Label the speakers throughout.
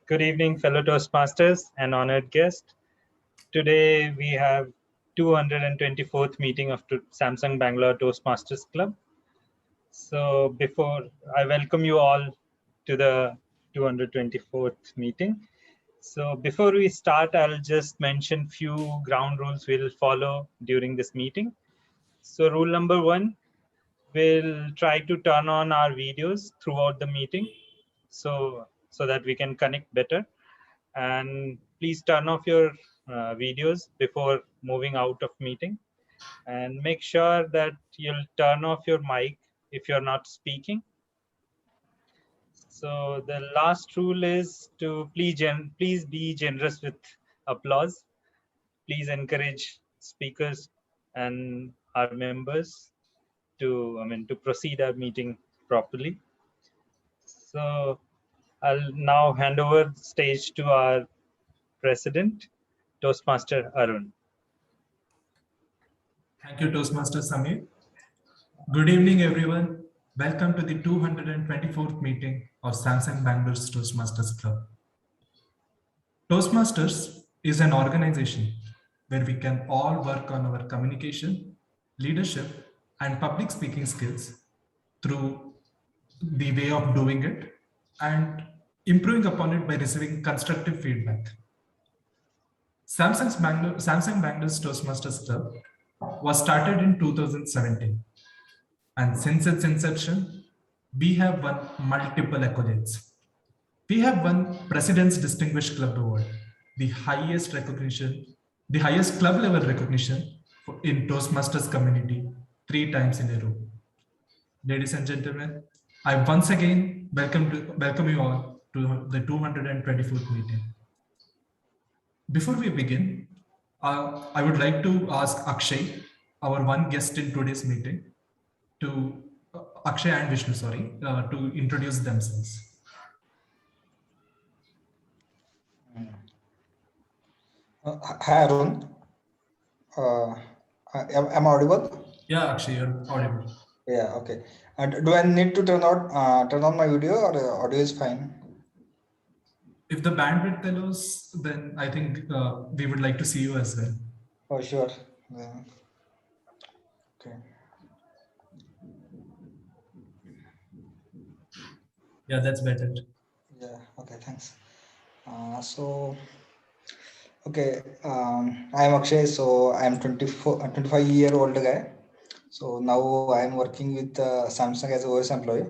Speaker 1: Good evening, fellow Toastmasters and honored guest. Today we have 224th meeting of Samsung Bangalore Toastmasters Club. So before I welcome you all to the 224th meeting. So before we start, I'll just mention few ground rules we'll follow during this meeting. So rule number 1, we'll try to turn on our videos throughout the meeting so that we can connect better. And please turn off your videos before moving out of meeting, and make sure that you'll turn off your mic if you're not speaking. So the last rule is to please be generous with applause. Please encourage speakers and our members to proceed our meeting properly. So I'll now hand over the stage to our President, Toastmaster Arun.
Speaker 2: Thank you, Toastmaster Samir. Good evening, everyone. Welcome to the 224th meeting of Samsung Bangalore's Toastmasters Club. Toastmasters is an organization where we can all work on our communication, leadership, and public speaking skills through the way of doing it and improving upon it by receiving constructive feedback. Samsung Bangalore's Toastmasters Club was started in 2017. And since its inception, we have won multiple accolades. We have won President's Distinguished Club Award, the highest recognition, the highest club level recognition in Toastmasters community 3 times in a row. Ladies and gentlemen, I once again welcome you all to the 224th meeting. Before we begin, I would like to ask Akshay, our one guest in today's meeting, to Akshay and Vishnu, to introduce themselves.
Speaker 3: Hi Arun. Am I audible?
Speaker 2: Yeah, Akshay, you're audible.
Speaker 3: Yeah, okay. And do I need to turn on my video, or audio is fine?
Speaker 2: If the bandwidth allows, then I think we would like to see you as well.
Speaker 3: Oh, sure. Yeah. Okay.
Speaker 2: Yeah, that's better.
Speaker 3: Yeah, okay, thanks. Okay, I am Akshay. So I am 25-year-old guy. So now I am working with Samsung as a OS employee.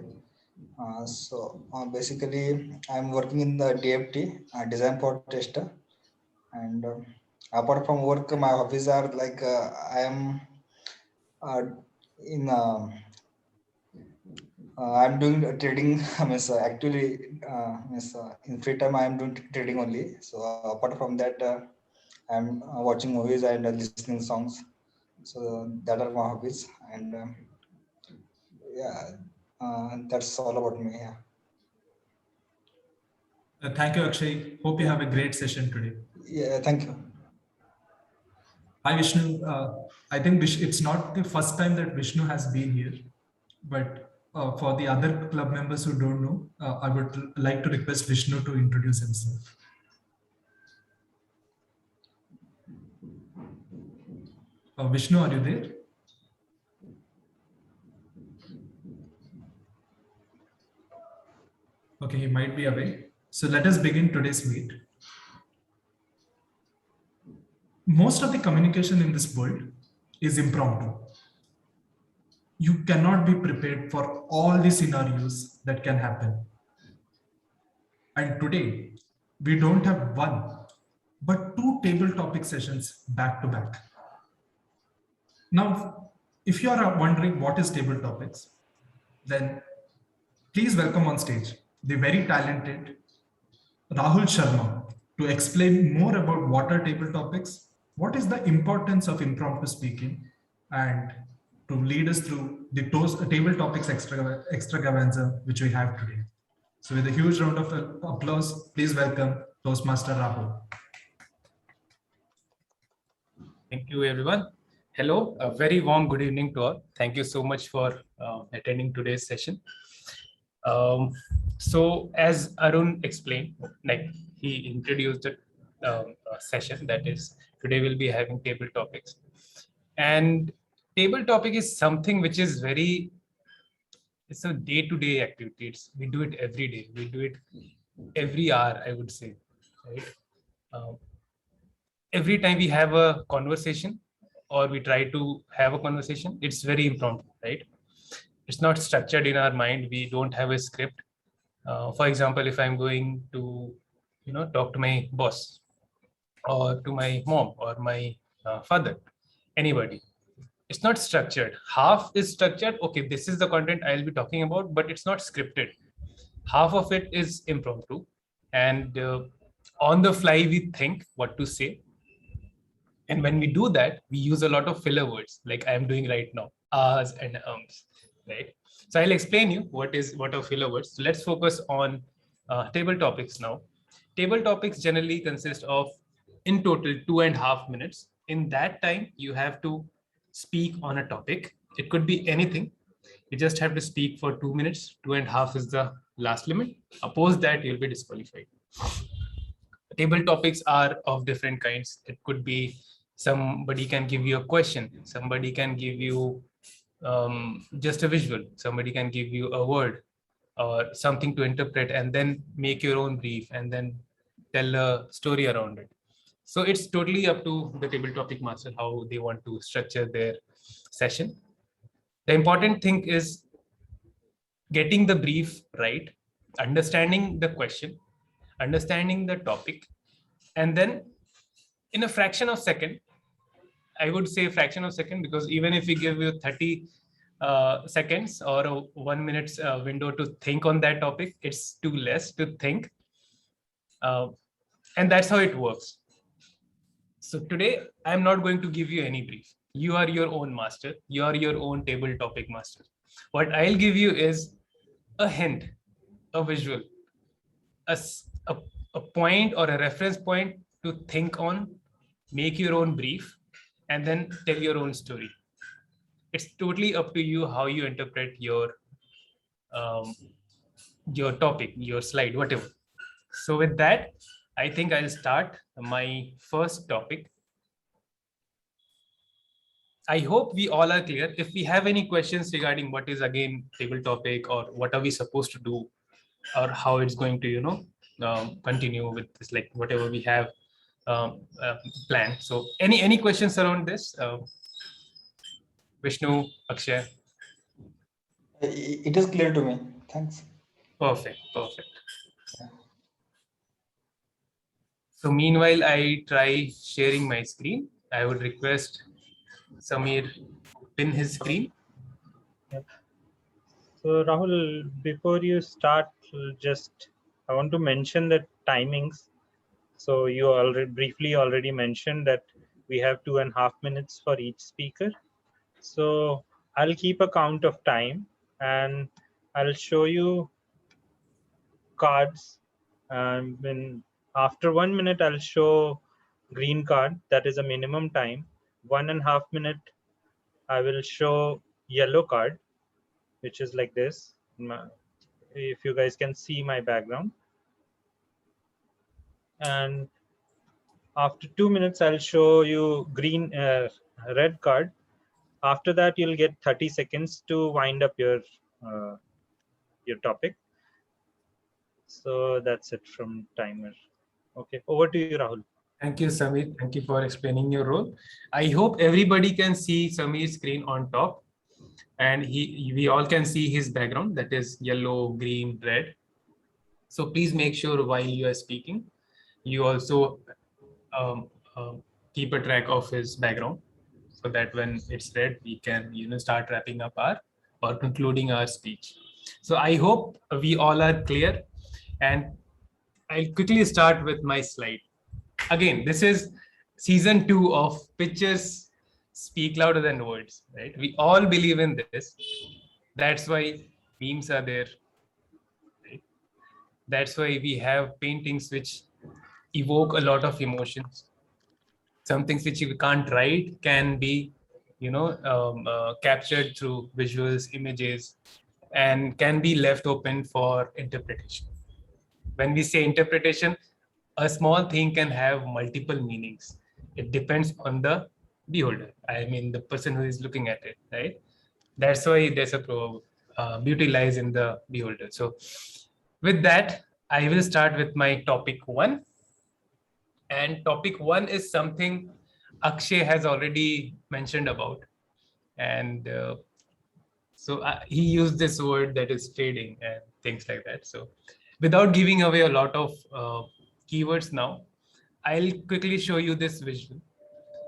Speaker 3: Basically, I'm working in the DFT, design for tester. And apart from work, my hobbies are like I am I'm doing trading. Actually, in free time I am doing trading only. So apart from that, I'm watching movies and listening songs. So that are my hobbies, and that's all about me. Yeah.
Speaker 2: Thank you, Akshay. Hope you have a great session today.
Speaker 3: Yeah, thank you.
Speaker 2: Hi, Vishnu. I think it's not the first time that Vishnu has been here, but for the other club members who don't know, I would like to request Vishnu to introduce himself. Vishnu, are you there? Okay, he might be away. So let us begin today's meet. Most of the communication in this world is impromptu. You cannot be prepared for all the scenarios that can happen. And today, we don't have one, but 2 table topic sessions back to back. Now, if you are wondering what is table topics, then please welcome on stage the very talented Rahul Sharma to explain more about what are table topics, what is the importance of impromptu speaking, and to lead us through the table topics extravaganza which we have today. So with a huge round of applause, please welcome Toastmaster Rahul.
Speaker 4: Thank you, everyone. Hello, a very warm good evening to all. Thank you so much for attending today's session. So as Arun explained, like he introduced a session, that is today we'll be having table topics. And table topic is something which is it's a day-to-day activity. We do it every day. We do it every hour, I would say, right? Um, every time we have a conversation or we try to have a conversation, it's very impromptu, right? It's not structured in our mind. We don't have a script. For example, if I'm going to, talk to my boss or to my mom or my father, anybody, it's not structured. Half is structured. Okay, this is the content I'll be talking about, but it's not scripted. Half of it is impromptu, and on the fly we think what to say. And when we do that, we use a lot of filler words, like I am doing right now, ahs and ums, right? So I'll explain you what are filler words. So let's focus on table topics now. Table topics generally consist of, in total, 2.5 minutes. In that time, you have to speak on a topic. It could be anything. You just have to speak for 2 minutes. 2.5 is the last limit. Oppose that, you'll be disqualified. Table topics are of different kinds. It could be somebody can give you a question, somebody can give you just a visual, somebody can give you a word or something to interpret, and then make your own brief and then tell a story around it. So it's totally up to the table topic master how they want to structure their session. The important thing is getting the brief right, understanding the question, understanding the topic, and then in a fraction of second, I would say fraction of second, because even if we give you 30 seconds or a 1 minute window to think on that topic, it's too less to think. And that's how it works. So today, I'm not going to give you any brief. You are your own master. You are your own table topic master. What I'll give you is a hint, a visual, a, a point or a reference point to think on, make your own brief, and then tell your own story. It's totally up to you how you interpret your topic, your slide, whatever. So with that, I think I'll start my first topic. I hope we all are clear. If we have any questions regarding what is again table topic or what are we supposed to do or how it's going to, continue with this, like whatever we have planned. So any questions around this? Vishnu, Akshay?
Speaker 3: It is clear to me. Thanks.
Speaker 4: Perfect. So meanwhile, I try sharing my screen. I would request Samir pin his screen.
Speaker 1: Yep. So Rahul, before you start, I want to mention the timings. So you briefly already mentioned that we have 2.5 minutes for each speaker. So I'll keep a count of time and I'll show you cards. And after 1 minute, I'll show green card. That is a minimum time. 1.5 minute, I will show yellow card, which is like this. If you guys can see my background. And after 2 minutes, I'll show you red card. After that, you'll get 30 seconds to wind up your topic. So that's it from timer. Okay, over to you, Rahul.
Speaker 4: Thank you, Samir. Thank you for explaining your role. I hope everybody can see Samir's screen on top, and we all can see his background, that is yellow, green, red. So please make sure while you are speaking, you also keep a track of his background, so that when it's red, we can start wrapping up or concluding our speech. So I hope we all are clear, and I'll quickly start with my slide. Again, this is season 2 of Pictures Speak Louder Than Words, right? We all believe in this. That's why memes are there. Right? That's why we have paintings which evoke a lot of emotions. Some things which you can't write can be, captured through visuals, images. and can be left open for interpretation. When we say interpretation, a small thing can have multiple meanings. It depends on the beholder. I mean, the person who is looking at it, right? That's why there's a proverb, beauty lies in the beholder. So with that, I will start with my topic 1. And topic 1 is something Akshay has already mentioned about. And so he used this word that is trading and things like that. So without giving away a lot of keywords now, I'll quickly show you this visual.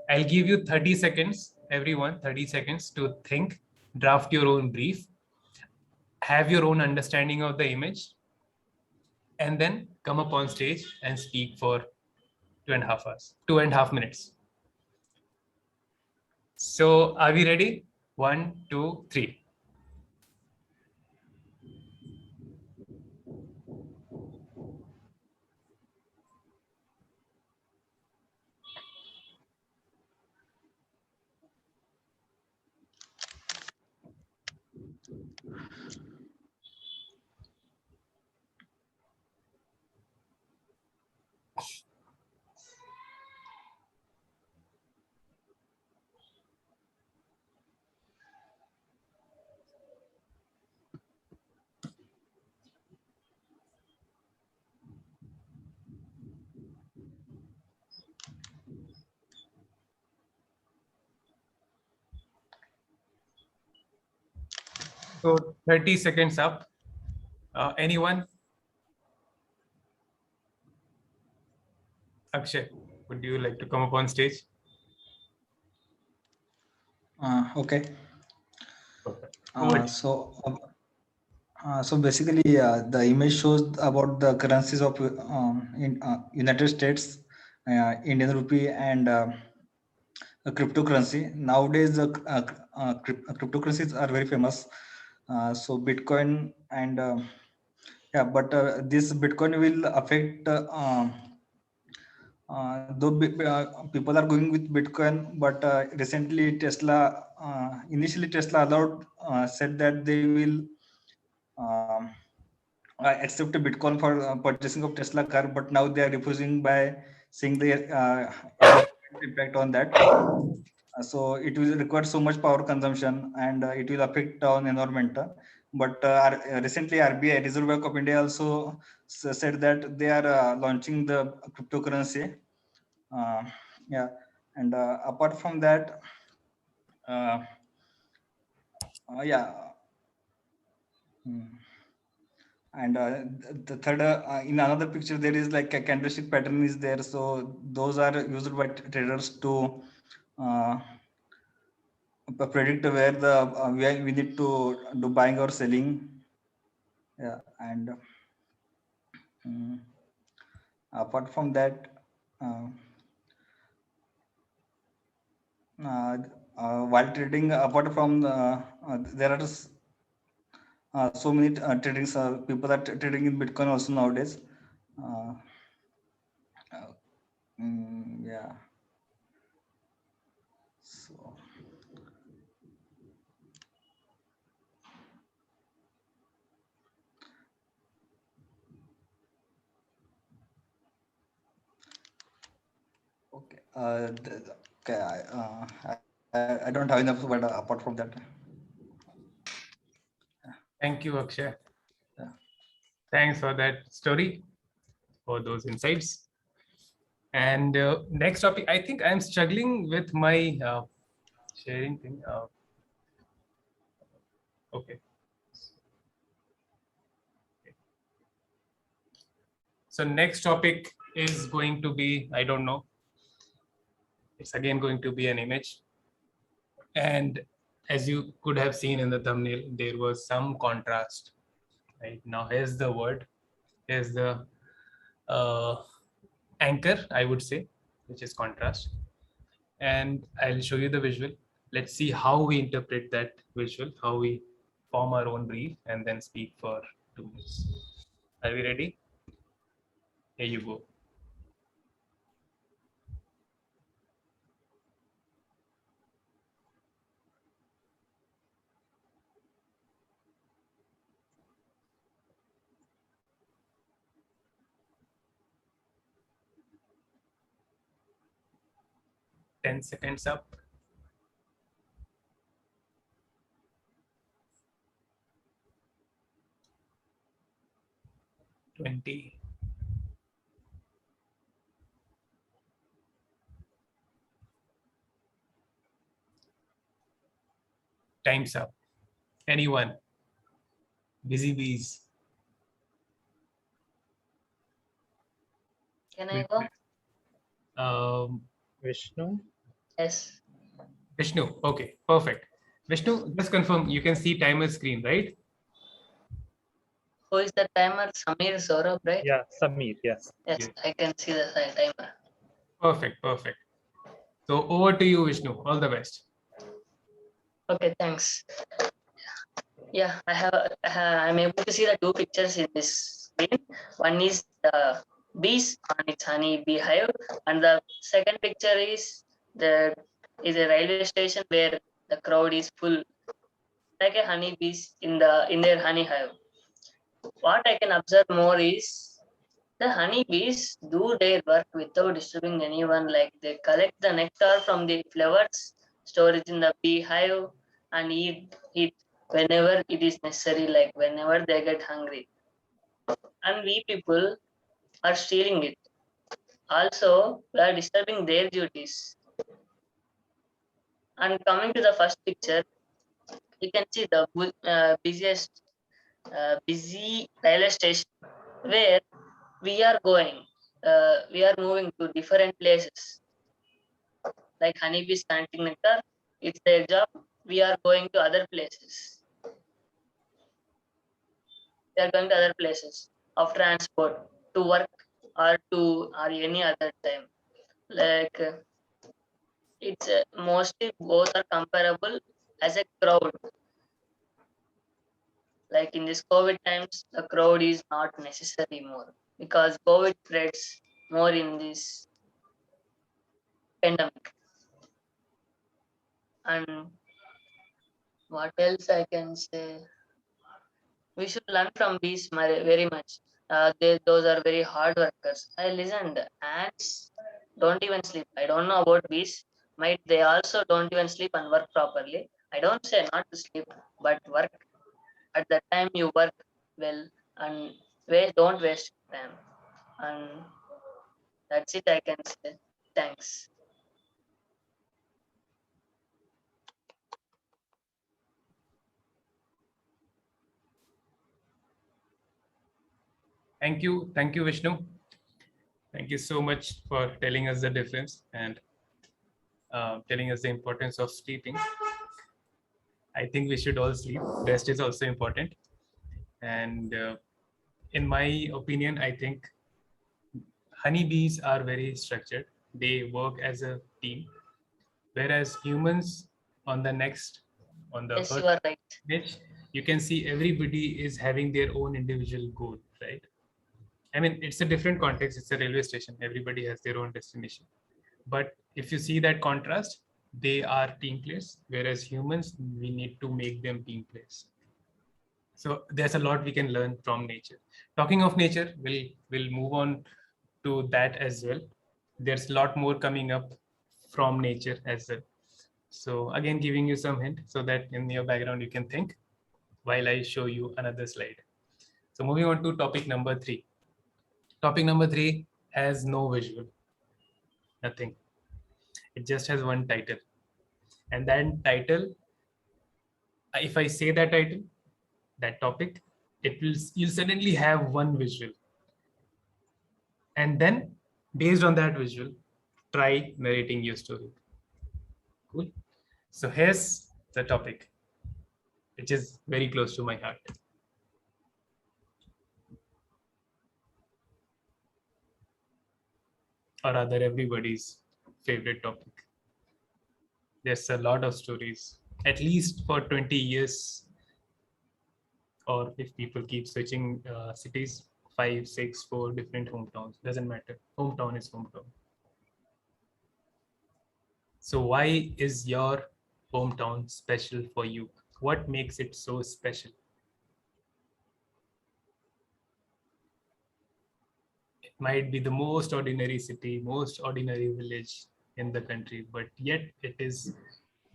Speaker 4: I'll give you 30 seconds, everyone, 30 seconds to think, draft your own brief, have your own understanding of the image, and then come up on stage and speak for 2.5 hours, 2.5 minutes. So are we ready? 1, 2, 3. So 30 seconds up. Anyone? Akshay, would you like to come up on stage?
Speaker 3: Okay.
Speaker 4: Perfect.
Speaker 3: So basically, the image shows about the currencies of in United States, Indian rupee, and a cryptocurrency. Nowadays, cryptocurrencies are very famous. So Bitcoin and yeah, but this Bitcoin will affect. People are going with Bitcoin, but recently initially Tesla allowed, said that they will um, accept a Bitcoin for purchasing of Tesla car, but now they are refusing by saying the impact on that. So it will require so much power consumption, and it will affect on environment. But recently, RBI, Reserve Bank of India, also said that they are launching the cryptocurrency. Uh, yeah, and apart from that, uh, yeah. Hmm. And the third, in another picture, there is like a candlestick pattern is there. So those are used by traders to uh, predict where where we need to do buying or selling. Yeah, and mm, apart from that, uh, uh, while trading, apart from there are so many tradings. People are trading in Bitcoin also nowadays. Uh, yeah. So. Okay. Okay. I don't have enough, but apart from that.
Speaker 4: Thank you, Akshay.
Speaker 3: Yeah.
Speaker 4: Thanks for that story, for those insights. And next topic, I think I'm struggling with my sharing thing. Okay. So next topic is going to be, I don't know. It's again going to be an image. And as you could have seen in the thumbnail, there was some contrast. Right now, here's the word. Here's the uh, anchor, I would say, which is contrast. And I'll show you the visual. Let's see how we interpret that visual, how we form our own brief, and then speak for 2 minutes. Are we ready? Here you go. 10 seconds up. 20. Time's up. Anyone? Busy bees.
Speaker 5: Can I go?
Speaker 1: Vishnu?
Speaker 5: Yes.
Speaker 4: Vishnu. Okay, perfect. Vishnu, just confirm. You can see timer screen, right?
Speaker 5: Who is the timer? Samir Saurabh, right?
Speaker 1: Yeah, Samir, yes.
Speaker 5: Yes,
Speaker 4: Yes.
Speaker 5: I can see the timer.
Speaker 4: Perfect, perfect. So over to you, Vishnu. All the best.
Speaker 5: Okay, thanks. Yeah, I'm able to see the two pictures in this screen. One is the bees on its honey beehive, and the second picture is a railway station where the crowd is full, like a honey bees in their honey hive. What I can observe more is the honeybees do their work without disturbing anyone. Like they collect the nectar from the flowers, store it in the beehive, and eat it whenever it is necessary, like whenever they get hungry. And we people are stealing it. Also, we are disturbing their duties. And coming to the first picture, you can see the busy railway station where we are going. We are moving to different places. Like honeybees collecting nectar, it's their job. We are going to other places. They are going to other places of transport to work or any other time. Like it's mostly both are comparable as a crowd. Like in this COVID times, the crowd is not necessary more because COVID spreads more in this pandemic. And what else I can say? We should learn from bees very much. Those are very hard workers. I listened. Ants don't even sleep. I don't know about bees. Might they also don't even sleep and work properly. I don't say not to sleep, but work at the time you work well and don't waste time. And that's it I can say. Thanks.
Speaker 4: Thank you, Vishnu. Thank you so much for telling us the difference and telling us the importance of sleeping. I think we should all sleep. Rest is also important. And in my opinion, I think honeybees are very structured. They work as a team, whereas humans on the
Speaker 5: Yes,
Speaker 4: first
Speaker 5: you are right.
Speaker 4: page, you can see everybody is having their own individual goal, right? I mean, it's a different context. It's a railway station. Everybody has their own destination. But if you see that contrast, they are team players, whereas humans, we need to make them team players. So there's a lot we can learn from nature. Talking of nature, we'll move on to that as well. There's a lot more coming up from nature as well. So again, giving you some hint so that in your background you can think while I show you another slide. So moving on to topic number 3. Topic number 3 has no visual, nothing. It just has one title. And that title, if I say that title, that topic, you'll suddenly have one visual. And then based on that visual, try narrating your story. Cool. So here's the topic, which is very close to my heart. Or rather everybody's favorite topic. There's a lot of stories, at least for 20 years, or if people keep switching cities, 5, 6, 4 different hometowns, doesn't matter. Hometown is hometown. So why is your hometown special for you? What makes it so special? It might be the most ordinary city, most ordinary village, in the country, but yet it is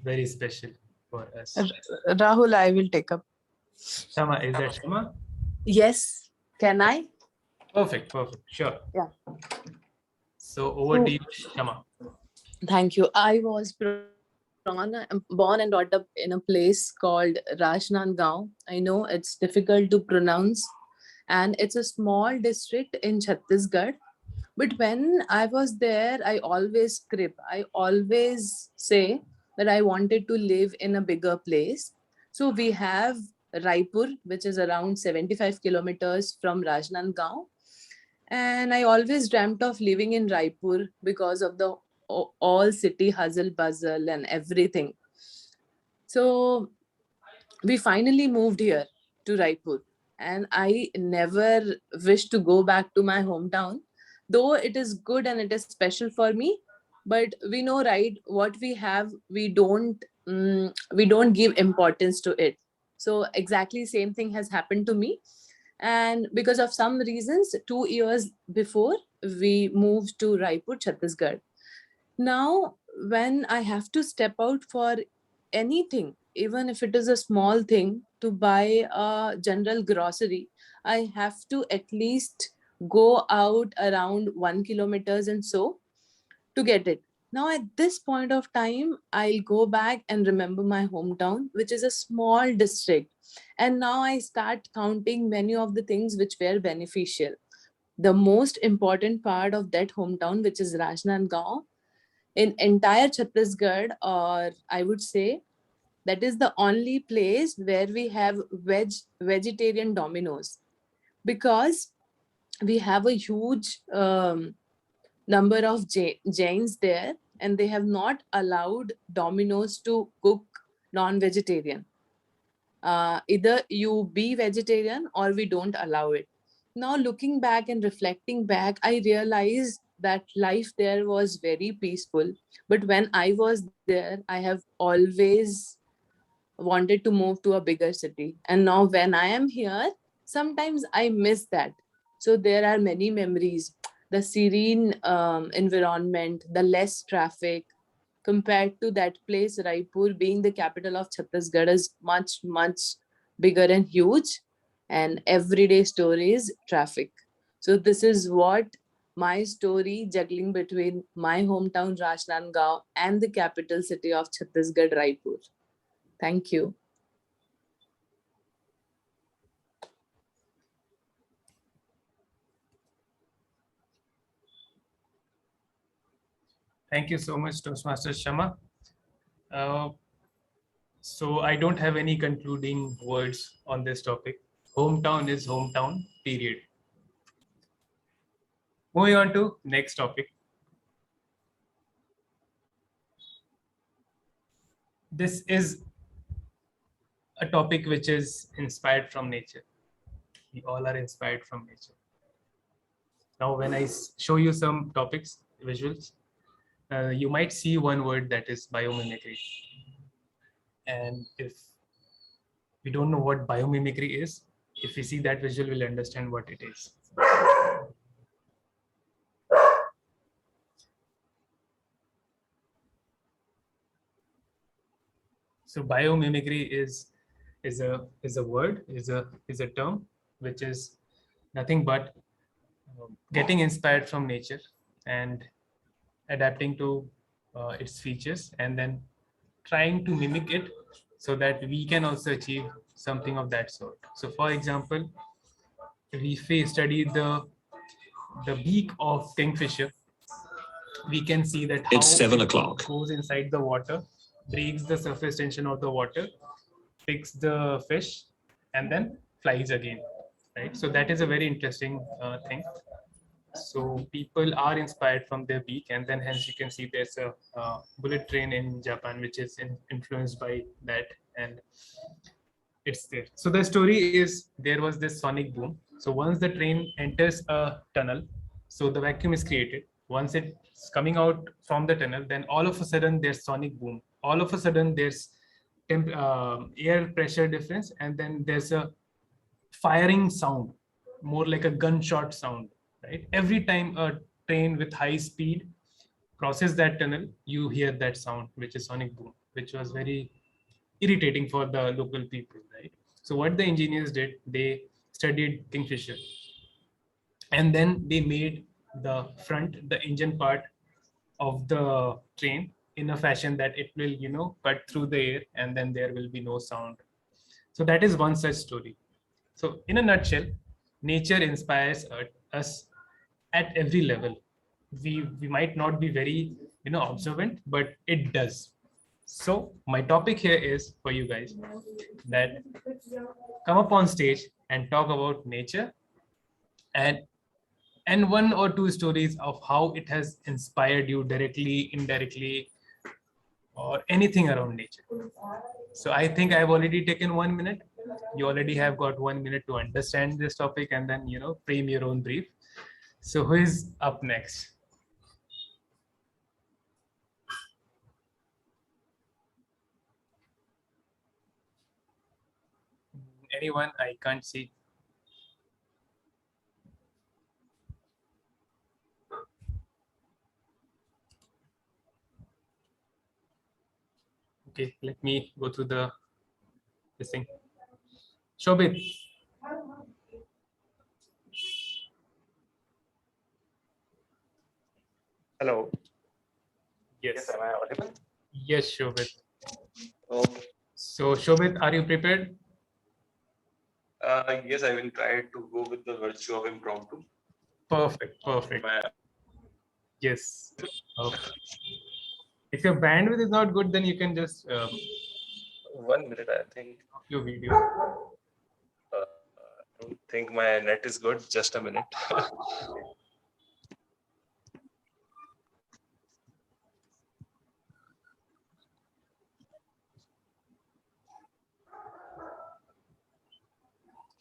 Speaker 4: very special for us.
Speaker 6: Rahul, I will take up.
Speaker 4: Shama, is that Shama?
Speaker 6: Yes, can I?
Speaker 4: Perfect, sure.
Speaker 6: Yeah.
Speaker 4: So over to you, Shama.
Speaker 6: Thank you. I was born and brought up in a place called Rajnandgaon. I know it's difficult to pronounce, and it's a small district in Chhattisgarh. But when I was there, I always say that I wanted to live in a bigger place. So we have Raipur, which is around 75 kilometers from Rajnandgaon. And I always dreamt of living in Raipur because of the all city hustle bustle and everything. So we finally moved here to Raipur, and I never wish to go back to my hometown, though it is good and it is special for me. But we know, right, what we have, we don't give importance to it. So exactly same thing has happened to me, and because of some reasons, 2 years before we moved to Raipur, Chhattisgarh. Now, when I have to step out for anything, even if it is a small thing, to buy a general grocery, I have to at least go out around 1 kilometers and so to get it. Now, at this point of time, I'll go back and remember my hometown, which is a small district. And now I start counting many of the things which were beneficial. The most important part of that hometown, which is Rajnandgaon, in entire Chhattisgarh, or I would say that is the only place where we have vegetarian Dominoes, because we have a huge number of Jains there, and they have not allowed Dominoes to cook non-vegetarian. Either you be vegetarian or we don't allow it. Now looking back and reflecting back, I realized that life there was very peaceful. But when I was there, I have always wanted to move to a bigger city. And now when I am here, sometimes I miss that. So there are many memories. The serene environment, the less traffic, compared to that place, Raipur being the capital of Chhattisgarh is much, much bigger and huge. And everyday stories, traffic. So this is what my story, juggling between my hometown Rajnandgaon and the capital city of Chhattisgarh, Raipur. Thank you.
Speaker 4: Thank you so much, Toastmaster Shama. So I don't have any concluding words on this topic. Hometown is hometown, period. Moving on to next topic. This is a topic which is inspired from nature. We all are inspired from nature. Now, when I show you some topics, visuals, you might see one word, that is biomimicry. And if we don't know what biomimicry is, if we see that visual, we'll understand what it is. So biomimicry is a word, is a term which is nothing but getting inspired from nature and adapting to its features, and then trying to mimic it so that we can also achieve something of that sort. So for example, if we study the beak of kingfisher, we can see that how
Speaker 7: it's 7 o'clock.
Speaker 4: Goes inside the water, breaks the surface tension of the water, picks the fish, and then flies again, right? So that is a very interesting thing. So people are inspired from their beak, and then hence you can see there's a bullet train in Japan which is influenced by that, and it's there. So the story is, there was this sonic boom. So once the train enters a tunnel, so the vacuum is created. Once it's coming out from the tunnel, then all of a sudden there's sonic boom. All of a sudden there's air pressure difference, and then there's a firing sound, more like a gunshot sound, right? Every time a train with high speed crosses that tunnel, you hear that sound, which is sonic boom, which was very irritating for the local people, right? So what the engineers did, they studied Kingfisher, and then they made the engine part of the train in a fashion that it will, cut through the air, and then there will be no sound. So that is one such story. So in a nutshell, nature inspires us at every level. We might not be very, observant, but it does. So my topic here is for you guys that come up on stage and talk about nature, and one or two stories of how it has inspired you directly, indirectly, or anything around nature. So I think I've already taken 1 minute. You already have got 1 minute to understand this topic and then, frame your own brief. So who is up next? Anyone? I can't see. Okay, let me go through this thing. Shobit.
Speaker 7: Hello.
Speaker 4: Yes.
Speaker 7: Am I audible?
Speaker 4: Yes, Shobit.
Speaker 7: Okay.
Speaker 4: So Shobit, are you prepared?
Speaker 7: Yes, I will try to go with the virtue of impromptu.
Speaker 4: Perfect. Yes. Okay. If your bandwidth is not good, then you can just
Speaker 7: 1 minute, I think.
Speaker 4: your video.
Speaker 7: I don't think my net is good. Just a minute.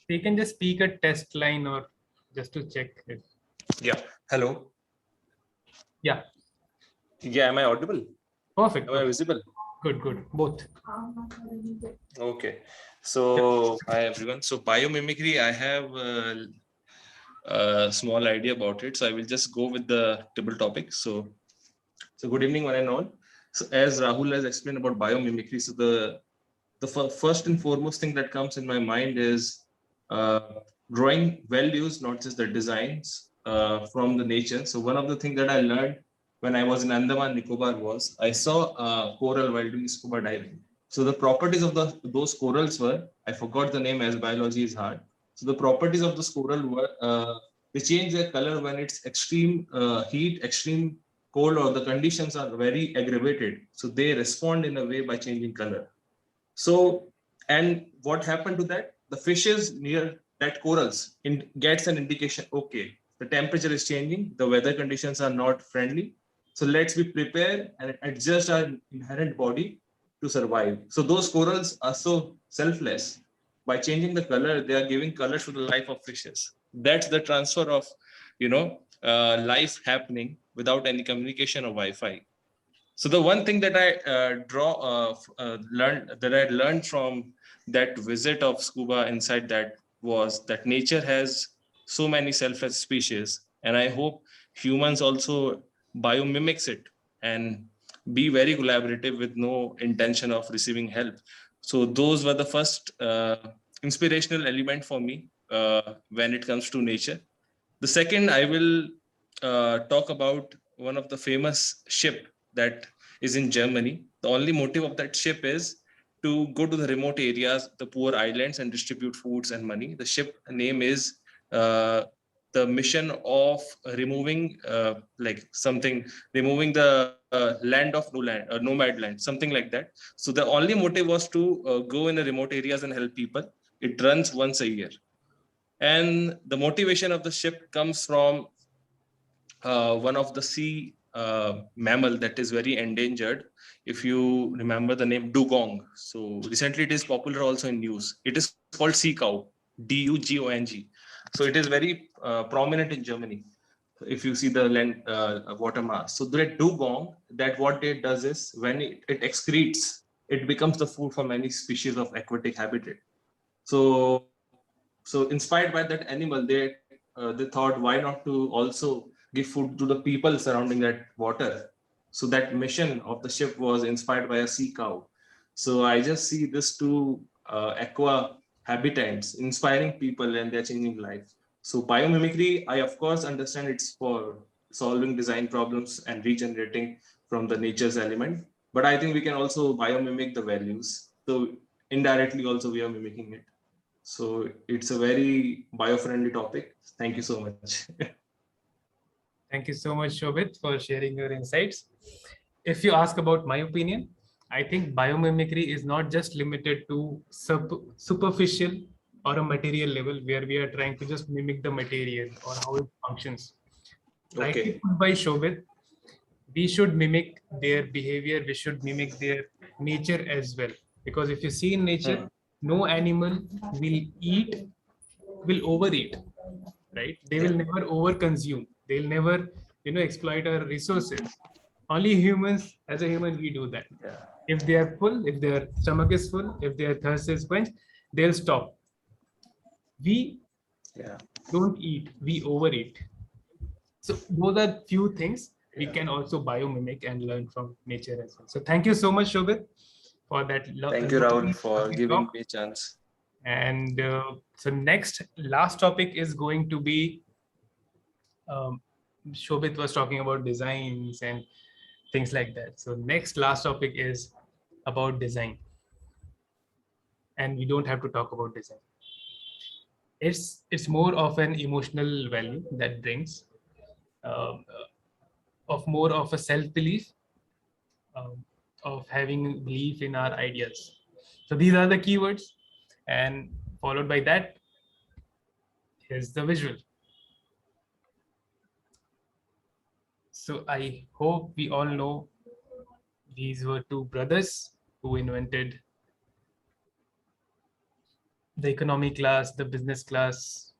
Speaker 4: You can just speak a test line or just to check it.
Speaker 7: Yeah. Hello.
Speaker 4: Yeah.
Speaker 7: Yeah. Am I audible?
Speaker 4: Perfect.
Speaker 7: Am I visible?
Speaker 4: Good. Both.
Speaker 7: Okay. So hi everyone. So biomimicry, I have a small idea about it. So I will just go with the table topic. So good evening, one and all. So as Rahul has explained about biomimicry, so the first and foremost thing that comes in my mind is uh, drawing values, not just the designs from the nature. So one of the things that I learned when I was in Andaman Nicobar was I saw coral while doing scuba diving. So the properties of those corals were, I forgot the name as biology is hard. So the properties of this coral were they change their color when it's extreme heat, extreme cold, or the conditions are very aggravated. So they respond in a way by changing color. So, and what happened to that? The fishes near that corals gets an indication, okay, the temperature is changing, the weather conditions are not friendly. So let's be prepared and adjust our inherent body to survive. So those corals are so selfless. By changing the color, they are giving color to the life of fishes. That's the transfer of, life happening without any communication or Wi-Fi. So the one thing that I learned from that visit of scuba inside that was that nature has so many selfless species, and I hope humans also biomimics it and be very collaborative with no intention of receiving help. So those were the first inspirational element for me when it comes to nature. The second, I will talk about one of the famous ship that is in Germany. The only motive of that ship is to go to the remote areas, the poor islands, and distribute foods and money. The ship name is the mission of removing removing the land of no land, nomad land, something like that. So the only motive was to go in the remote areas and help people. It runs once a year. And the motivation of the ship comes from one of the sea mammal that is very endangered. If you remember the name dugong, so recently it is popular also in news. It is called sea cow, Dugong. So it is very prominent in Germany. If you see the land water mass, so the dugong, that what it does is when it excretes, it becomes the food for many species of aquatic habitat. So inspired by that animal, they thought, why not to also give food to the people surrounding that water. So that mission of the ship was inspired by a sea cow. So I just see this two aqua habitants inspiring people and their changing life. So biomimicry, I of course understand it's for solving design problems and regenerating from the nature's element, but I think we can also biomimic the values. So indirectly also we are mimicking it. So it's a very bio-friendly topic. Thank you so much.
Speaker 4: Thank you so much, Shobit, for sharing your insights. If you ask about my opinion, I think biomimicry is not just limited to superficial or a material level where we are trying to just mimic the material or how it functions. Rightly
Speaker 7: Okay.
Speaker 4: put by Shobit, we should mimic their behavior, we should mimic their nature as well. Because if you see in nature, no animal will overeat, right? They will never overconsume. They'll never, exploit our resources. Only humans, as a human, we do that.
Speaker 7: Yeah.
Speaker 4: If they are full, if their stomach is full, if their thirst is quenched, they'll stop. We don't eat, we overeat. So those are few things we can also biomimic and learn from nature as well. So thank you so much, Shobit, for that.
Speaker 7: Thank you, Rahul,
Speaker 4: lovely
Speaker 7: for giving me a chance.
Speaker 4: And so last topic is going to be, Shobit was talking about designs and things like that. So last topic is about design. And we don't have to talk about design. It's more of an emotional value that brings of more of a self-belief, of having belief in our ideas. So these are the keywords, and followed by that is the visual. So I hope we all know these were two brothers who invented the economy class, the business class,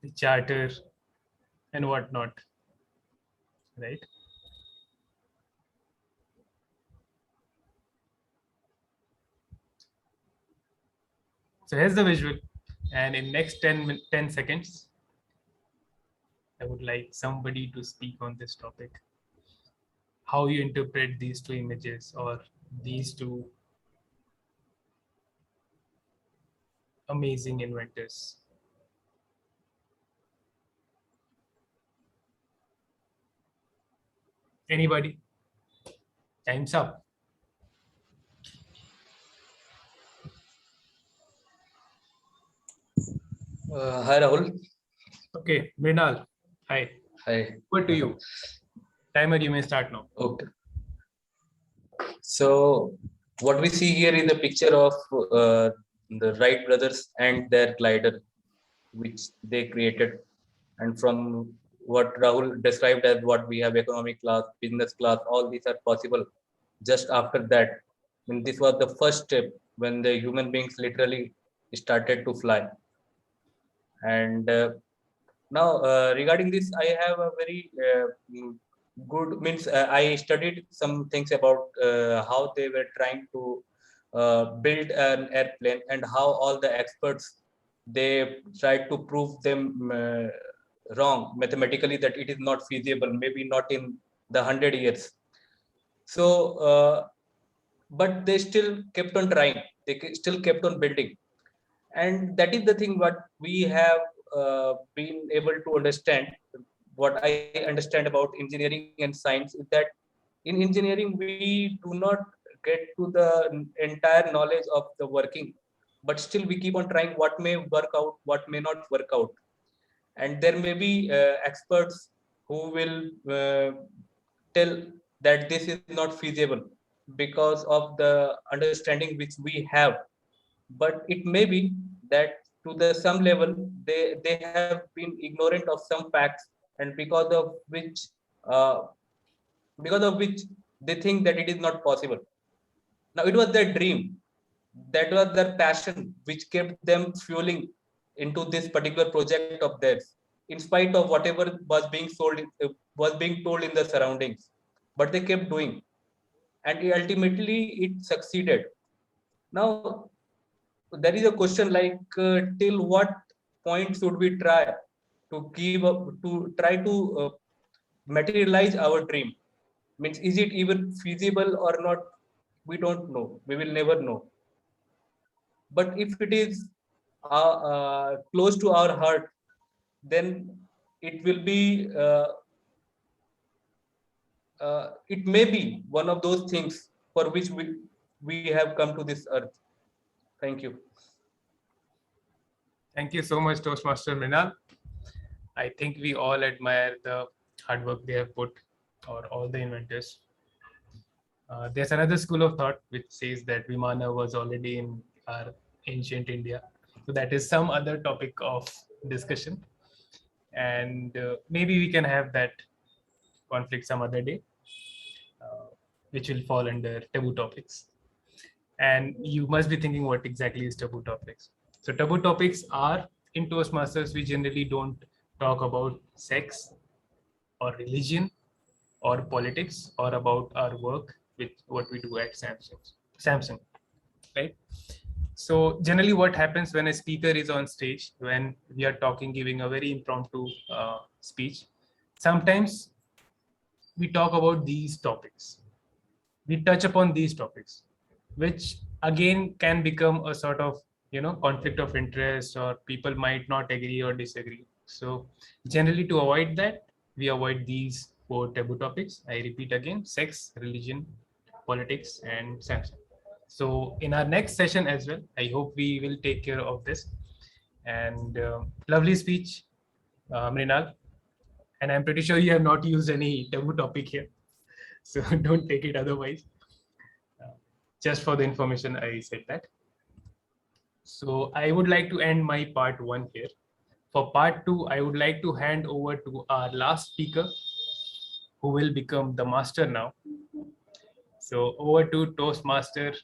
Speaker 4: the charter, and whatnot, right? So here's the visual. And in next 10 seconds, I would like somebody to speak on this topic. How you interpret these two images or these two amazing inventors. Anybody? Time's up.
Speaker 8: Hi, Rahul.
Speaker 4: Okay, Mrinal. Hi.
Speaker 8: Hi.
Speaker 4: Over to you. Timer, you may start now.
Speaker 8: Okay. So what we see here is a picture of the Wright brothers and their glider, which they created. And from what Rahul described as what we have, economic class, business class, all these are possible just after that. I mean, this was the first step when the human beings literally started to fly. And now regarding this, I have a very good, means I studied some things about how they were trying to build an airplane and how all the experts, they tried to prove them wrong mathematically, that it is not feasible, maybe not in the 100 years. So but they still kept on trying, they still kept on building. And that is the thing what we have been able to understand. What I understand about engineering and science is that in engineering we do not get to the entire knowledge of the working, but still we keep on trying what may work out, what may not work out. And there may be experts who will tell that this is not feasible because of the understanding which we have. But it may be that to the some level they have been ignorant of some facts, and uh, because of which they think that it is not possible. Now it was their dream, that was their passion, which kept them fueling into this particular project of theirs, in spite of whatever was being was being told in the surroundings. But they kept doing, and ultimately it succeeded. Now there is a question like till what point should we try to materialize our dream? Means, is it even feasible or not? We don't know. We will never know. But if it is close to our heart, then it will be. It may be one of those things for which we have come to this earth. Thank you.
Speaker 4: Thank you so much, Toastmaster Mrinal. I think we all admire the hard work they have put, or all the inventors. There's another school of thought which says that Vimana was already in our ancient India. So that is some other topic of discussion. And maybe we can have that conflict some other day, which will fall under taboo topics. And you must be thinking, what exactly is taboo topics? So taboo topics are, in Toastmasters, we generally don't talk about sex or religion or politics or about our work with what we do at Samsung, right? So generally what happens when a speaker is on stage, when we are talking, giving a very impromptu speech, sometimes we talk about these topics. We touch upon these topics, which again can become a sort of, conflict of interest, or people might not agree or disagree. So generally, to avoid that, we avoid these 4 taboo topics. I repeat again: sex, religion, politics, and Samsung. So in our next session as well, I hope we will take care of this. And lovely speech, Mrinal. And I'm pretty sure you have not used any taboo topic here. So don't take it otherwise. Just for the information, I said that. So I would like to end my part 1 here. For part 2, I would like to hand over to our last speaker, who will become the master now. So over to Toastmaster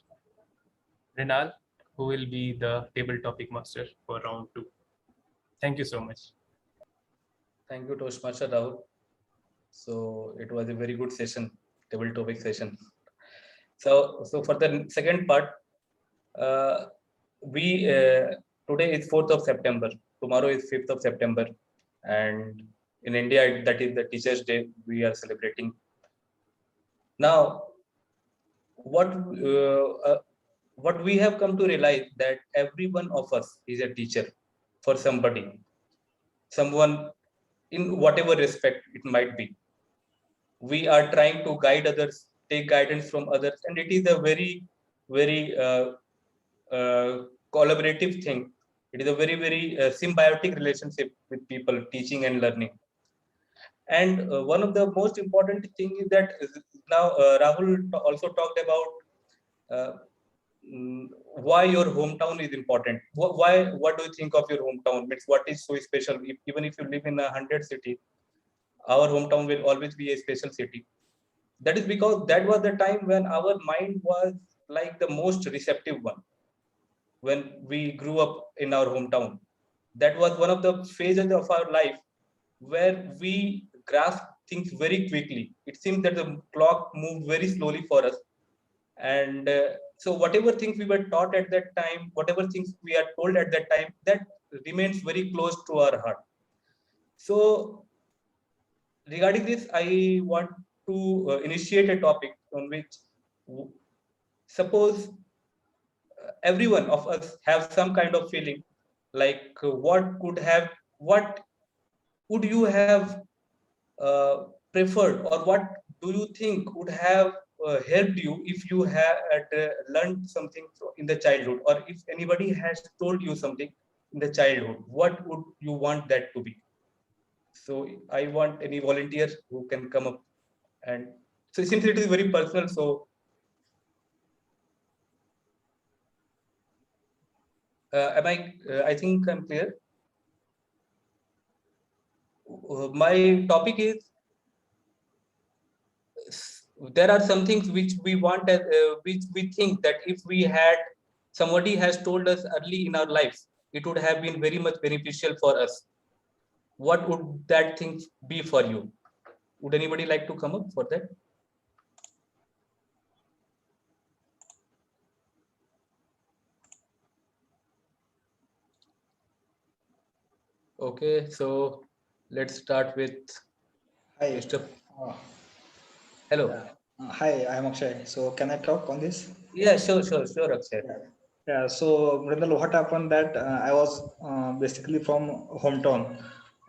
Speaker 4: Renal, who will be the table topic master for round 2. Thank you so much.
Speaker 8: Thank you, Toastmaster Rahul. So it was a very good session, table topic session. So for the second part, today is 4th of September. Tomorrow is 5th of September, and in India that is the Teachers' Day we are celebrating. Now, what we have come to realize that every one of us is a teacher for somebody, someone in whatever respect it might be. We are trying to guide others, take guidance from others, and it is a very, very collaborative thing. It is a very, very symbiotic relationship with people, teaching and learning. And one of the most important thing is that now Rahul also talked about why your hometown is important. What do you think of your hometown? Means what is so special? Even if you live in 100 cities, our hometown will always be a special city. That is because that was the time when our mind was like the most receptive one. When we grew up in our hometown, that was one of the phases of our life where we grasp things very quickly. It seems that the clock moved very slowly for us. And so whatever things we were taught at that time, whatever things we are told at that time, that remains very close to our heart. So regarding this, I want to initiate a topic on which, suppose every one of us have some kind of feeling like what would you have preferred, or what do you think would have helped you if you had learned something in the childhood, or if anybody has told you something in the childhood, what would you want that to be? So I want any volunteers who can come up. And so since it is very personal, so I think I'm clear. My topic is, there are some things which we want, which we think that if somebody has told us early in our lives, it would have been very much beneficial for us. What would that thing be for you? Would anybody like to come up for that? Okay, so let's start with
Speaker 3: Hi.
Speaker 8: Mr.
Speaker 3: Uh,
Speaker 8: Hello.
Speaker 3: Hi, I'm Akshay. So can I talk on this?
Speaker 8: Yeah, sure, Akshay.
Speaker 3: Yeah. Yeah. So Mridal, what happened that I was basically from hometown.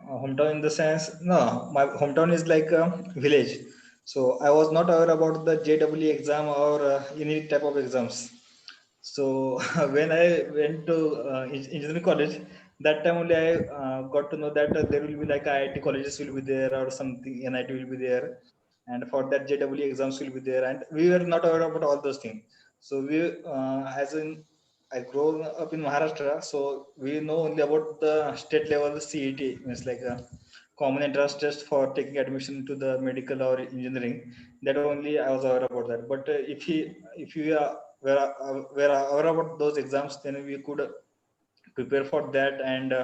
Speaker 3: Hometown in the sense, no, my hometown is like a village. So I was not aware about the JEE exam or any type of exams. So when I went to engineering college, that time only I got to know that there will be like IIT colleges will be there or something, NIT will be there, and for that JEE exams will be there, and we were not aware about all those things. So as in, I grew up in Maharashtra, so we know only about the state level CET, means like a common entrance test for taking admission to the medical or engineering. That only I was aware about that. But if you were aware about those exams, then we could prepare for that, and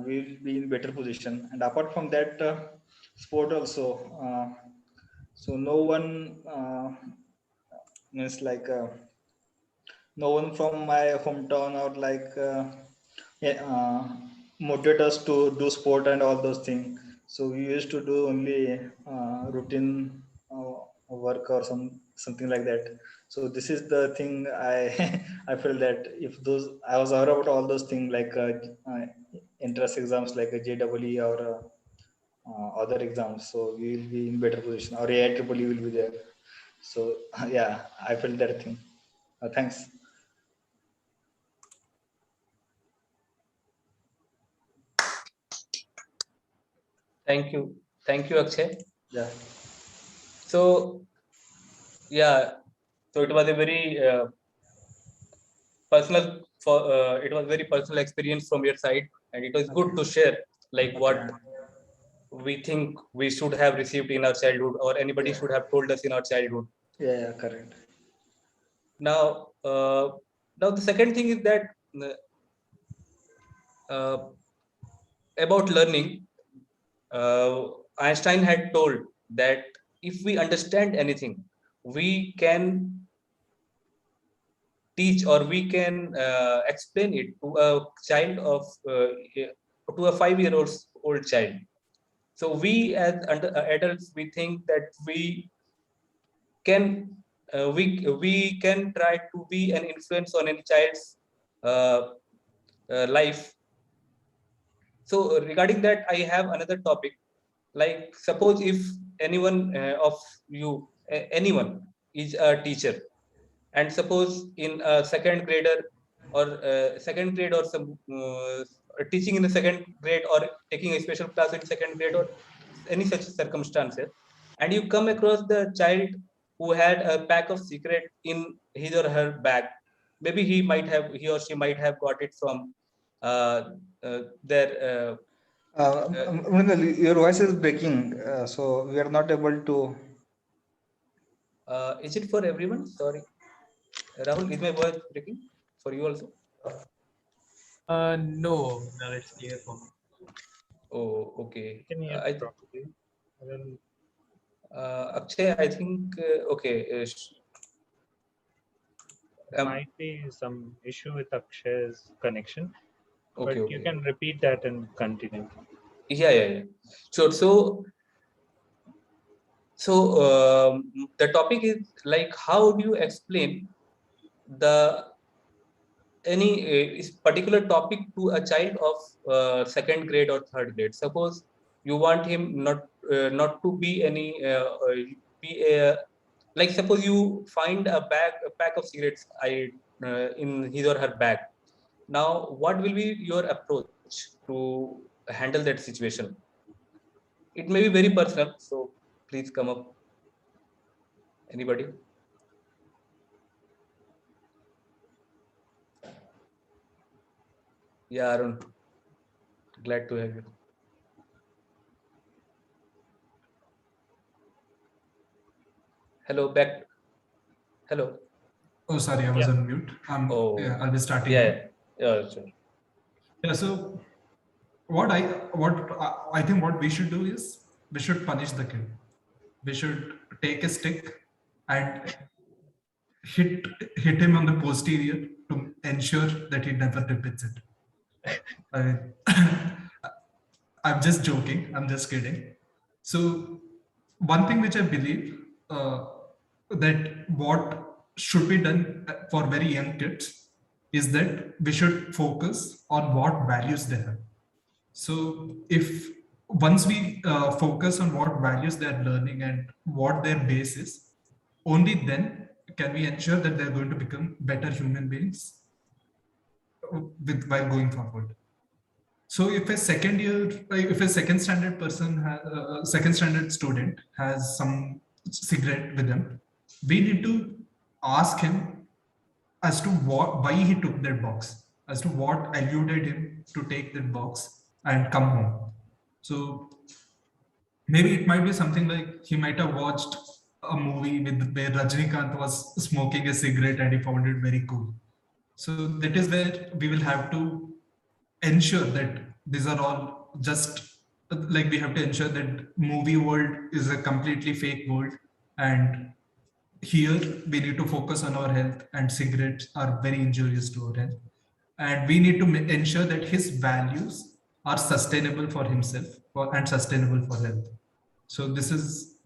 Speaker 3: we will be in better position. And apart from that, sport also. So no one means like. No one from my hometown or like yeah, motivate us to do sport and all those things. So we used to do only routine work or something like that. So this is the thing I I feel that if those I was aware about all those things like entrance exams like a JEE or other exams, so we will be in better position, or AIEEE will be there. So yeah, I felt that thing. Thanks.
Speaker 8: Thank you, Akshay.
Speaker 3: Yeah.
Speaker 8: So yeah, so it was a very personal it was very personal experience from your side, and it was good to share like what we think we should have received in our childhood, or anybody should have told us in our childhood.
Speaker 3: Yeah, correct.
Speaker 8: Now, now the second thing is that about learning, Einstein had told that if we understand anything, we can teach, or we can explain it to a child of to a 5-year-old child. So we as adults, we think that we can we can try to be an influence on any child's life. So regarding that, I have another topic. Like, suppose if anyone of you, anyone is a teacher, and suppose in a second grader, or second grade, or some teaching in the second grade, or taking a special class in second grade, or any such circumstances, and you come across the child who had a pack of cigarette in his or her bag. Maybe he or she might have got it from their
Speaker 3: Mrinal, your voice is breaking, so we are not able to.
Speaker 8: is it for everyone? Sorry, Rahul, is my voice breaking for you also?
Speaker 4: No, it's clear for me.
Speaker 8: Oh, okay.
Speaker 1: Can you
Speaker 8: I
Speaker 1: probably? I don't-
Speaker 8: Akshay, I think okay.
Speaker 1: There might be some issue with Akshay's connection, but
Speaker 8: Okay.
Speaker 1: you can repeat that and continue.
Speaker 8: Yeah. Sure. So the topic is like, how do you explain the any particular topic to a child of second grade or third grade? Suppose you want him not to be any be a, like, suppose you find a pack of cigarettes in his or her bag. Now, what will be your approach to handle that situation? It may be very personal, so please come up. Anybody? Yeah, Arun. Glad to have you. Hello, back. Hello.
Speaker 2: Oh, sorry, I was on mute.
Speaker 8: Oh,
Speaker 2: yeah, I'll be starting.
Speaker 8: yeah, sure.
Speaker 2: Yeah, so what I think what we should do is we should punish the kid. We should take a stick and hit him on the posterior to ensure that he never repeats it. I mean, I'm just joking. I'm just kidding. So one thing which I believe that what should be done for very young kids is that we should focus on what values they have. So if once we focus on what values they're learning and what their base is, only then can we ensure that they're going to become better human beings with while going forward. So if a if a second standard person, second standard student has some cigarette with him, we need to ask him as to why he took that box, as to what eluded him to take that box and come home. So maybe it might be something like he might have watched a movie where Rajnikant was smoking a cigarette and he found it very cool. So that is where we will have to ensure that these are all just like we have to ensure that movie world is a completely fake world, and here we need to focus on our health, and cigarettes are very injurious to our health, and we need to ensure that his values are sustainable for himself and sustainable for health. So this is,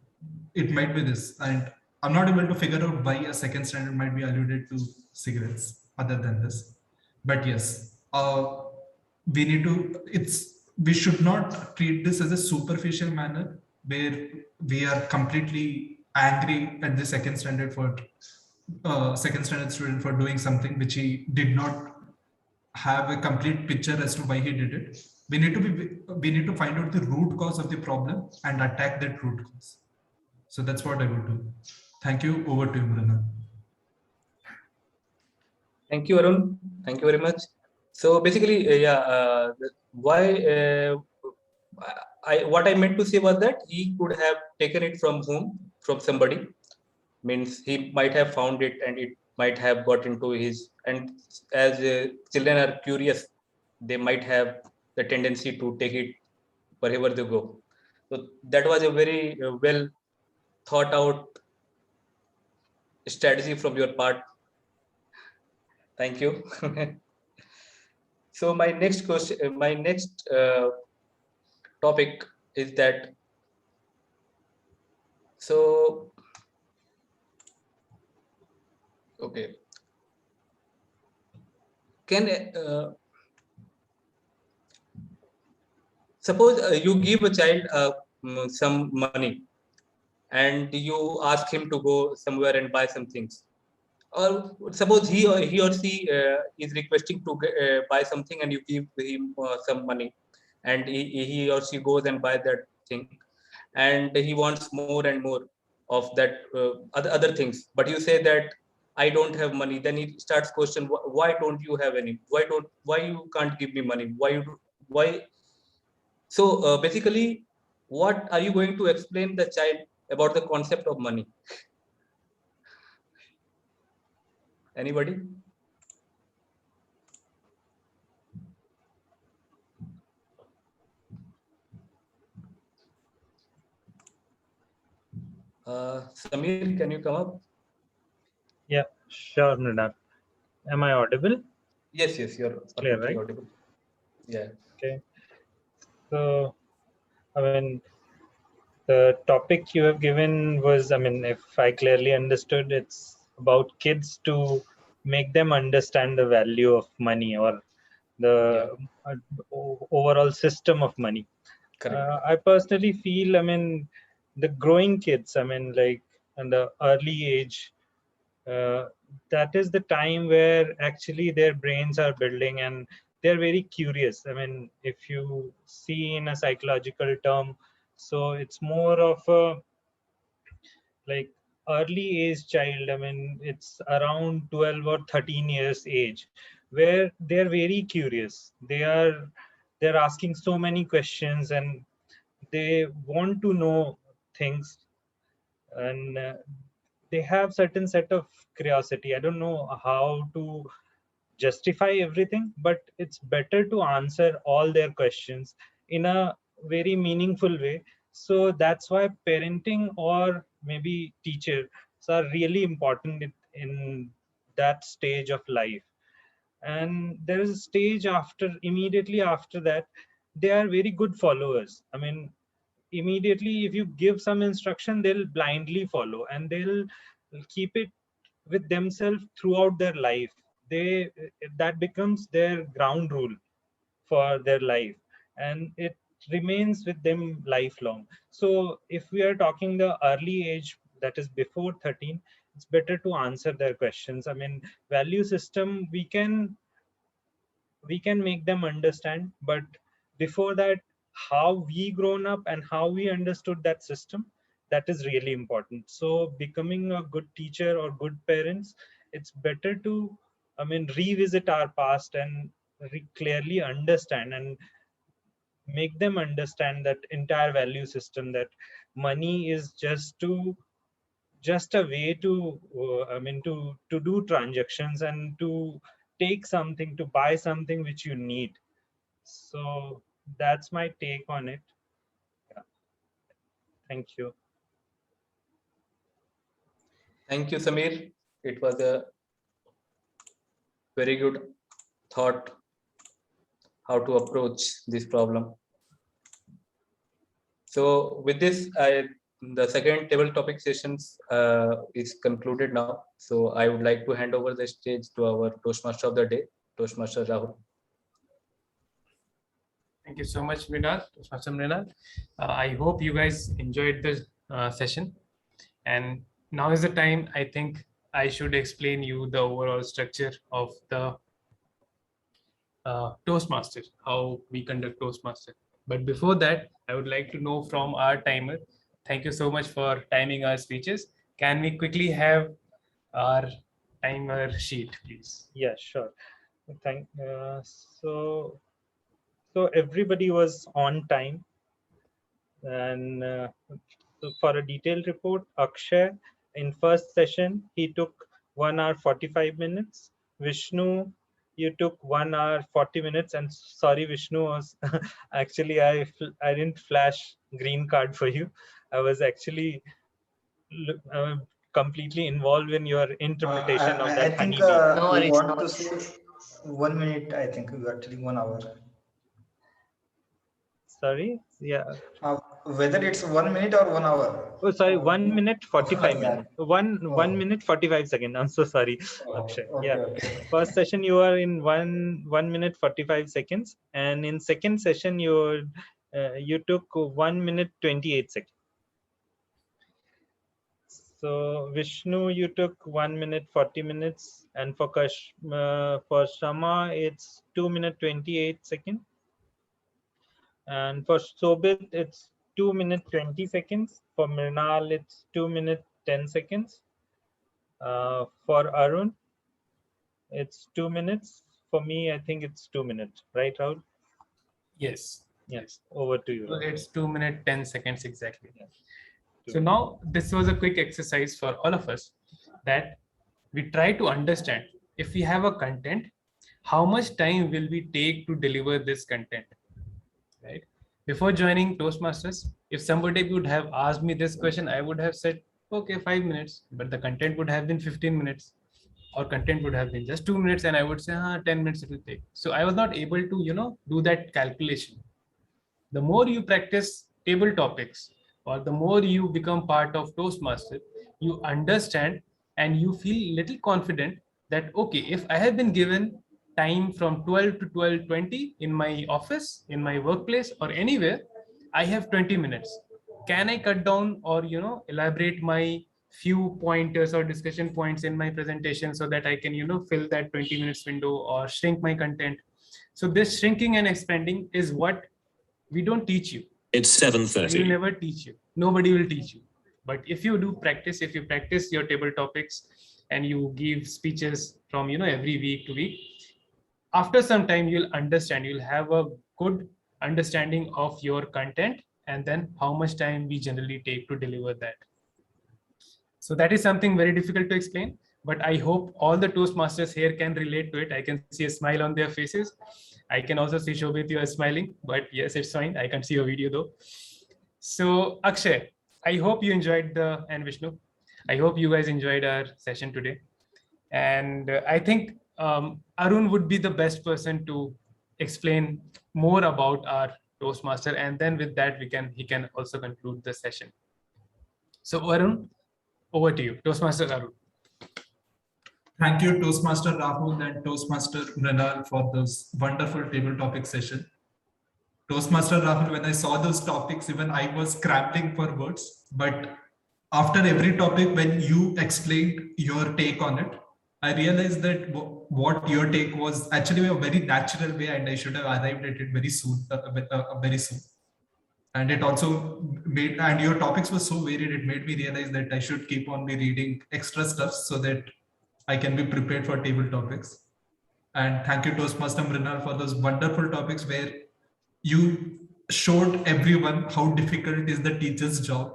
Speaker 2: it might be this, and I'm not able to figure out why a second standard might be alluded to cigarettes other than this. But yes, we need to, we should not treat this as a superficial manner where we are completely angry at the second standard student for doing something which he did not have a complete picture as to why he did it. We need to find out the root cause of the problem and attack that root cause. So that's what I would do. Thank you. Over to you, Mrunal.
Speaker 8: Thank you, Arun. Thank you very much. So basically, what I meant to say was that he could have taken it from home, from somebody. Means he might have found it and it might have got into his, and as children are curious, they might have the tendency to take it wherever they go. So that was a very well thought out strategy from your part. Thank you. So my next question, my next topic is that, so okay, can suppose you give a child some money and you ask him to go somewhere and buy some things, or suppose he or she is requesting to buy something and you give him some money, and he or she goes and buys that thing, and he wants more and more of that other things, but you say that I don't have money. Then he starts question, why don't you have any, why you can't give me money, why? So basically, what are you going to explain the child about the concept of money? Anybody? Samir, can you come up?
Speaker 1: Yeah, sure, Mridal. Am I audible?
Speaker 8: Yes, you're
Speaker 1: Clear, right?
Speaker 8: audible. Yeah.
Speaker 1: Okay. So, I mean, the topic you have given was, I mean, if I clearly understood, it's about kids to make them understand the value of money, or the overall system of money.
Speaker 8: Correct.
Speaker 1: I personally feel, I mean, the growing kids, I mean, like in the early age, that is the time where actually their brains are building and they're very curious. I mean, if you see in a psychological term, so it's more of a like early age child. I mean, it's around 12 or 13 years age, where they're very curious. They're asking so many questions and they want to know things, and they have certain set of curiosity. I don't know how to justify everything, but it's better to answer all their questions in a very meaningful way. So that's why parenting or maybe teachers are really important in that stage of life. And there is a stage after, immediately after that, they are very good followers. I mean, immediately if you give some instruction, they'll blindly follow and they'll keep it with themselves throughout their life. That becomes their ground rule for their life, and it remains with them lifelong. So if we are talking the early age, that is before 13, it's better to answer their questions. I mean, value system, we can make them understand, but before that, how we grown up and how we understood that system, that is really important. So becoming a good teacher or good parents, it's better to, I mean, revisit our past and clearly understand and make them understand that entire value system, that money is just a way to I mean to do transactions and to take something, to buy something which you need. So that's my take on it. Yeah. Thank you.
Speaker 8: Thank you, Samir. It was a very good thought how to approach this problem. So with this, the second table topic sessions is concluded now. So I would like to hand over the stage to our Toastmaster of the day, Toastmaster Rahul.
Speaker 4: Thank you so much, Mrinal. Toastmaster Mrinal. I hope you guys enjoyed this session. And now is the time I think I should explain you the overall structure of the Toastmaster, how we conduct Toastmaster. But before that, I would like to know from our timer. Thank you so much for timing our speeches. Can we quickly have our timer sheet, please?
Speaker 1: Yeah, sure. So everybody was on time, and so for a detailed report, Akshay, in first session, he took 1 hour 45 minutes. Vishnu, you took 1 hour 40 minutes. And sorry, Vishnu, was actually I didn't flash green card for you. I was actually completely involved in your interpretation of that
Speaker 3: I think
Speaker 1: honeybee.
Speaker 5: No
Speaker 3: you
Speaker 5: worries,
Speaker 3: want
Speaker 5: no
Speaker 3: to
Speaker 5: worries.
Speaker 3: say 1 minute. I think you are telling 1 hour.
Speaker 1: Sorry, yeah.
Speaker 3: Whether it's 1 minute or 1 hour.
Speaker 1: Oh, sorry, 1 minute 45
Speaker 3: Yeah.
Speaker 1: minutes. One minute 45 seconds. I'm so sorry, Akshay. Yeah.
Speaker 3: Okay.
Speaker 1: First session you are in 1 minute 45 seconds, and in second session you took 1 minute 28 seconds. So Vishnu, you took 1 minute 40 minutes, and for Shama it's 2 minute 28 seconds, and for Sobit it's 2 minute 20 seconds. For Mrinal it's 2 minute 10 seconds. For Arun it's 2 minutes. For me, I think it's 2 minutes, right, Rahul?
Speaker 4: Yes.
Speaker 1: Yes. Over to you.
Speaker 4: So it's 2 minutes 10 seconds exactly.
Speaker 1: Yeah.
Speaker 4: So now this was a quick exercise for all of us, that we try to understand, if we have a content, how much time will we take to deliver this content, right? Before joining Toastmasters, if somebody would have asked me this question, I would have said, okay, 5 minutes, but the content would have been 15 minutes, or content would have been just 2 minutes, and I would say 10 minutes it will take. So I was not able to do that calculation. The more you practice table topics, or the more you become part of Toastmaster, you understand and you feel little confident that, okay, if I have been given time from 12 to 12:20 in my office, in my workplace, or anywhere, I have 20 minutes. Can I cut down or elaborate my few pointers or discussion points in my presentation so that I can fill that 20 minutes window, or shrink my content? So this shrinking and expanding is what we don't teach you.
Speaker 9: It's 7:30.
Speaker 4: We will never teach you. Nobody will teach you. But if you do practice, if you practice your table topics and you give speeches from every week to week, after some time you'll understand, you'll have a good understanding of your content, and then how much time we generally take to deliver that. So that is something very difficult to explain, but I hope all the Toastmasters here can relate to it. I can see a smile on their faces. I can also see Shobit, you are smiling, but yes, it's fine. I can't see your video though. So Akshay, I hope you enjoyed and Vishnu, I hope you guys enjoyed our session today. And I think Arun would be the best person to explain more about our Toastmaster, and then with that he can also conclude the session. So Arun, over to you, Toastmaster Arun.
Speaker 2: Thank you, Toastmaster Rahul and Toastmaster Mrinal, for those wonderful table topic session. Toastmaster Rahul, when I saw those topics, even I was scrambling for words. But after every topic, when you explained your take on it, I realized that what your take was actually a very natural way, and I should have arrived at it very soon. Very soon. And it also made, and your topics were so varied, it made me realize that I should keep on be reading extra stuff so that I can be prepared for table topics. And thank you, Toastmaster Mrinal, for those wonderful topics where you showed everyone how difficult is the teacher's job.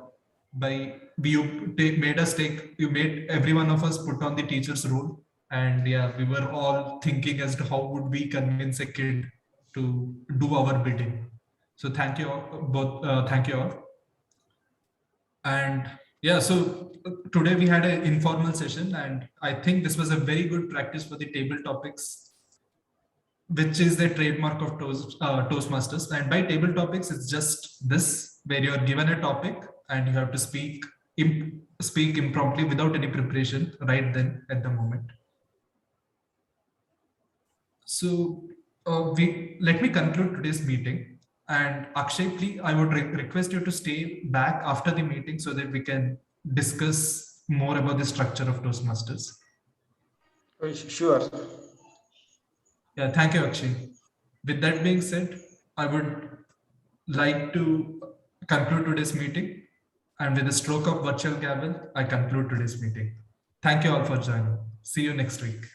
Speaker 2: By you made every one of us put on the teacher's role. And yeah, we were all thinking as to how would we convince a kid to do our bidding. So thank you all, both. Thank you all. And yeah, so today we had an informal session, and I think this was a very good practice for the table topics, which is the trademark of Toastmasters. And by table topics, it's just this, where you are given a topic and you have to speak impromptu without any preparation right then at the moment. So let me conclude today's meeting. And Akshay, please, I would request you to stay back after the meeting so that we can discuss more about the structure of Toastmasters.
Speaker 3: Sure.
Speaker 2: Yeah, thank you, Akshay. With that being said, I would like to conclude today's meeting. And with a stroke of virtual gavel, I conclude today's meeting. Thank you all for joining. See you next week.